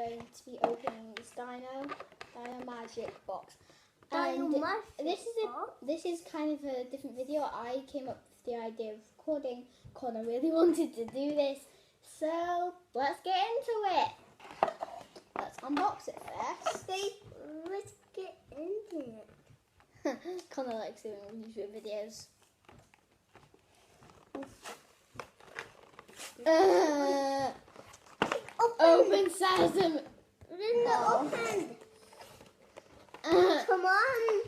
going to be opening this Dino Magic box. Dino And Magic this is kind of a different video. I came up with the idea of recording. Connor really wanted to do this, so let's get into it. Let's unbox it first. Let's get into it. Connor likes doing YouTube videos. Open sesame. Open. Come on.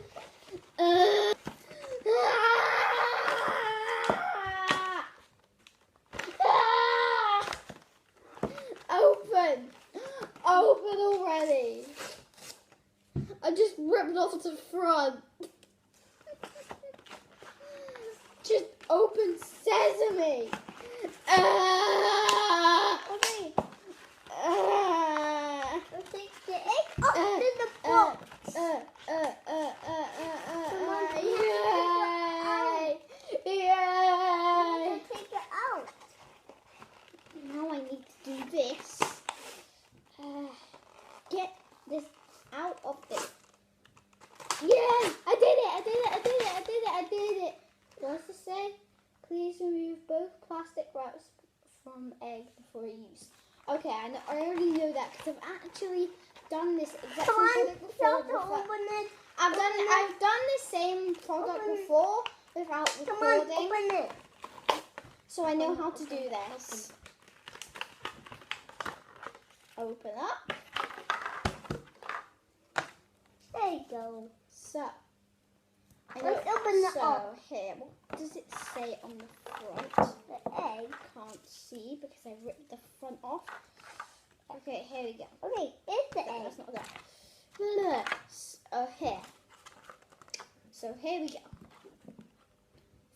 Open already. I just ripped off the front. Just open sesame. Okay. Let's take the egg off to the box. Yay! Take it out. Now I need to do this. Get this out of this. Yeah! I did it! What does it say? Please remove both plastic wraps from egg before use. Okay, I already know that because I've actually done this exact same product before. I've done the same product before without recording. Come on, open it. So I know how to do this. Open up. There you go. So, let's open it up. Here, what does it say on the front? The egg. Can't see because I ripped the front off. Okay, here we go. Okay, it's the egg. That's not that. Here. So here we go.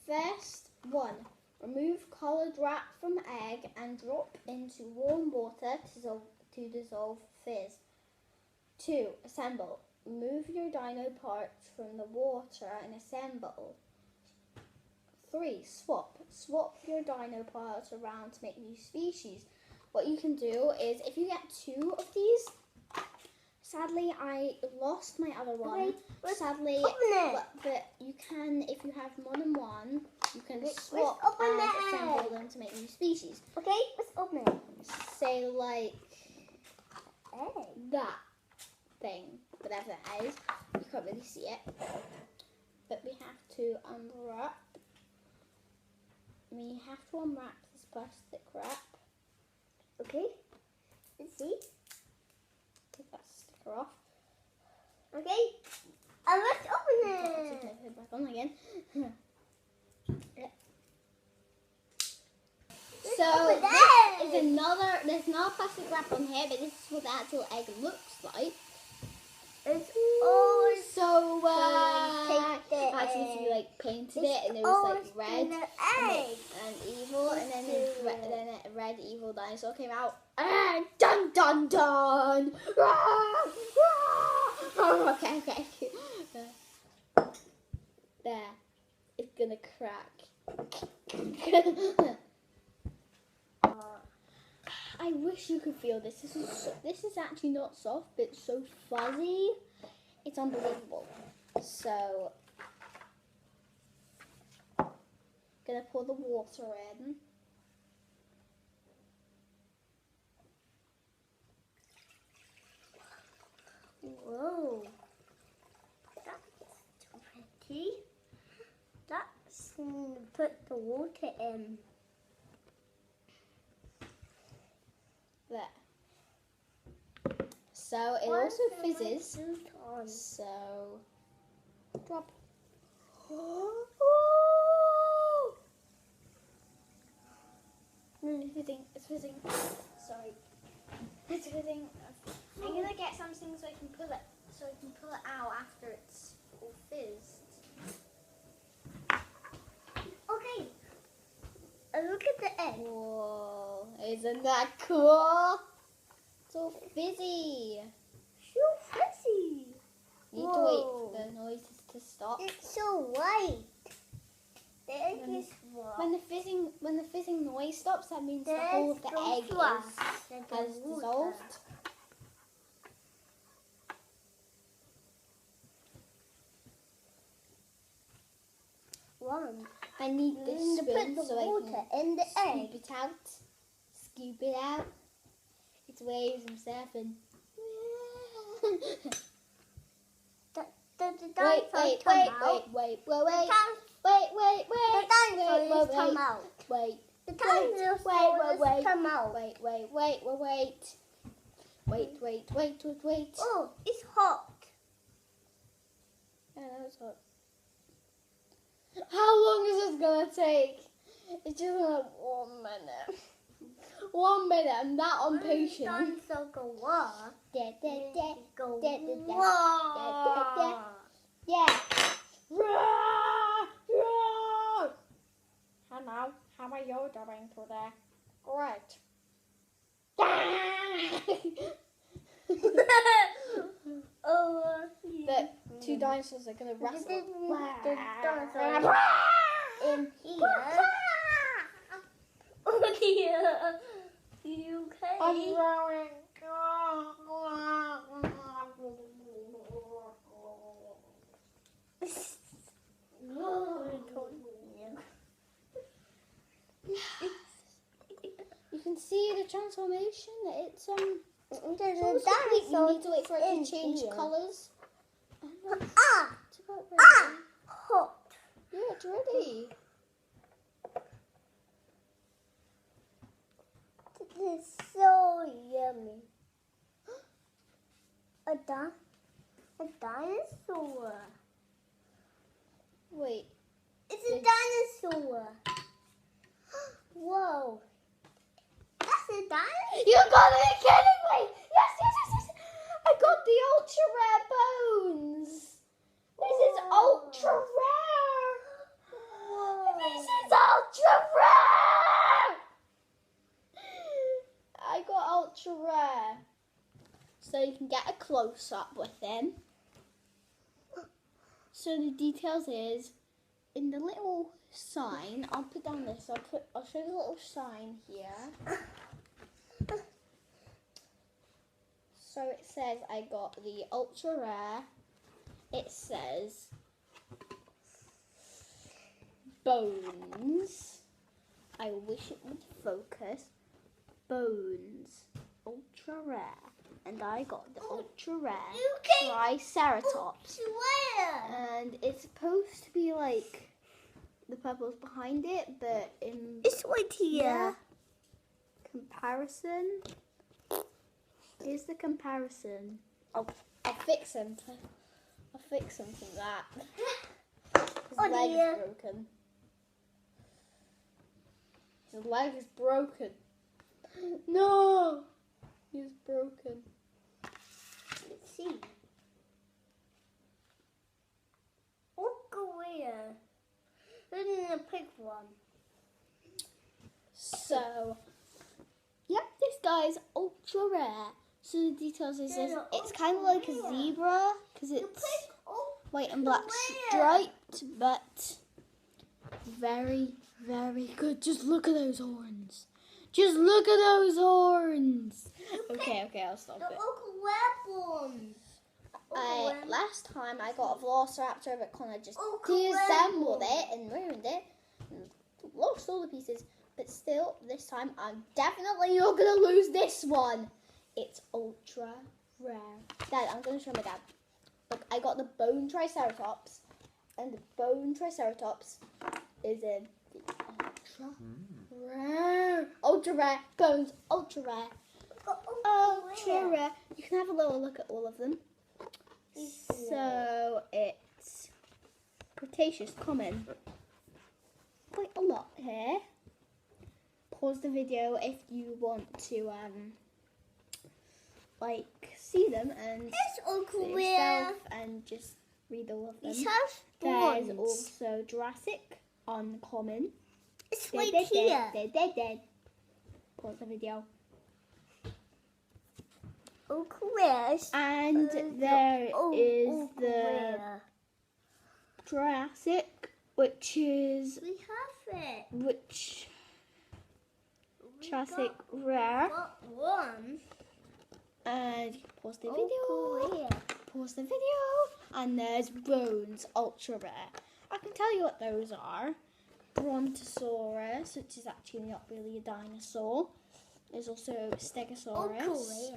First one, remove coloured wrap from egg and drop into warm water to dissolve fizz. 2, assemble. Remove your dino parts from the water and assemble. 3, swap. Swap your dino parts around to make new species. What you can do is, if you get 2 of these, sadly I lost my other one. Okay, Sadly, but you can, if you have more than one, you can swap and assemble them to make new species. Okay, let's open it. Say like Egg. that thing, whatever that is. You can't really see it, but we have to unwrap. We have to unwrap this plastic wrap. Okay, let's see. Take that sticker off. Okay, and let's open it. Put it back on again. Yeah. So there's another plastic wrap on here, but this is what the actual egg looks like. It's actually if you like painted it and it was like red and evil, and then a red evil dinosaur came out. And dun dun dun! Okay. There, it's gonna crack. I wish you could feel this. This is actually not soft, but it's so fuzzy. It's unbelievable. So, gonna pour the water in. Whoa, that's pretty. That's put the water in. There. So it also fizzes. So drop. It's fizzing. Sorry. It's fizzing. I'm gonna get something so I can pull it out after it's all fizzed. Okay. Look at the egg. Whoa, isn't that cool? It's all fizzy. So fizzy. You need to wait for the noises to stop. It's so white. The egg is white. When the fizzing noise stops, that means the whole of the egg has dissolved. I need this to put spoon the so I water can in the egg. scoop it out. Scoop it out. It's waves and stuff and... The Wait. dinosaurs come out. The dinosaurs come out. The dinosaurs come out. Wait. Oh, it's hot. Yeah, that was hot. How long is this gonna take? It's just like 1 minute. 1 minute. I'm not impatient. Dinosaur go wah. Da, da, da. Go Da, da, da. wah. Yeah. Hello. How are you doing today? Great. The two dinosaurs are gonna wrestle. The dinosaurs in here. Oh dear. You okay? I'm growing. You can see the transformation. It's There's almost a complete. You dinosaur need to wait for it in to change here. colours. Ah! It's about ready. Ah! Hot. Yeah, it's ready. This is so yummy. A dinosaur. Wait. It's a dinosaur. Whoa. That's a dinosaur? You gotta be kidding me! Yes! I got the ultra rare bones. This is ultra rare. Whoa. This is ultra rare. I got ultra rare. So you can get a close up with him. So the details is in the little sign. I'll put down this. I'll show you the little sign here. So it says I got the ultra rare. It says bones. I wish it would focus. Bones. Ultra rare. And I got the ultra rare Triceratops. Where? And it's supposed to be like the purple's behind it, but in It's right here. comparison, here's the comparison. I'll fix him. I'll fix him from that. His leg dear. is broken. His leg is broken. No, he's broken. Let's see. Look where. This is a big one. So, yep, this guy's ultra rare. So the details is this, it's kind of like a zebra because it's white and black striped, but very, very good. Just look at those horns. Just look at those horns. Okay, I'll stop it. Ones. Last time I got a Velociraptor, but Connor just Uncle disassembled Rebel. it and ruined it. And lost all the pieces. But still, this time I'm definitely not going to lose this one. It's ultra rare. Dad, I'm going to show my dad. Look, I got the bone Triceratops. And the bone Triceratops is in the ultra rare. Ultra rare. Bones, ultra rare. Ultra rare. You can have a little look at all of them. So it's Cretaceous common. Quite a lot here. Pause the video if you want to like see them and It's Uncle see Will. yourself and just read all of them. It has There's bones. also Jurassic uncommon. It's right here. Dead. Pause the video. Uncle Will's. And there is Uncle the Will. Jurassic, which is We have it. which We Jurassic rare. got one. And you can pause the Uncle video. Will. Pause the video. And there's bones, ultra rare. I can tell you what those are. Brontosaurus, which is actually not really a dinosaur. There's also Stegosaurus.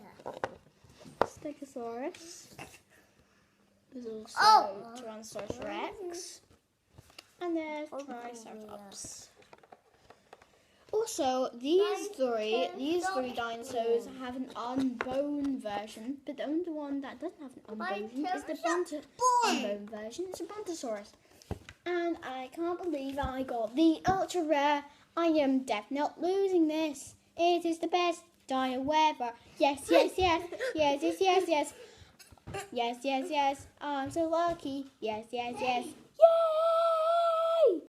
Stegosaurus. There's also Tyrannosaurus Rex. And there's Triceratops. Also, these three dinosaurs have an unboned version, but the only one that doesn't have an unboned version is the unboned version. It's a Brontosaurus. And I can't believe I got the ultra rare. I am definitely not losing this. It is the best dino ever. Yes, yes, yes. Yes, yes, yes, yes. Yes, yes, yes. I'm so lucky. Yes, yes, yes. Yay!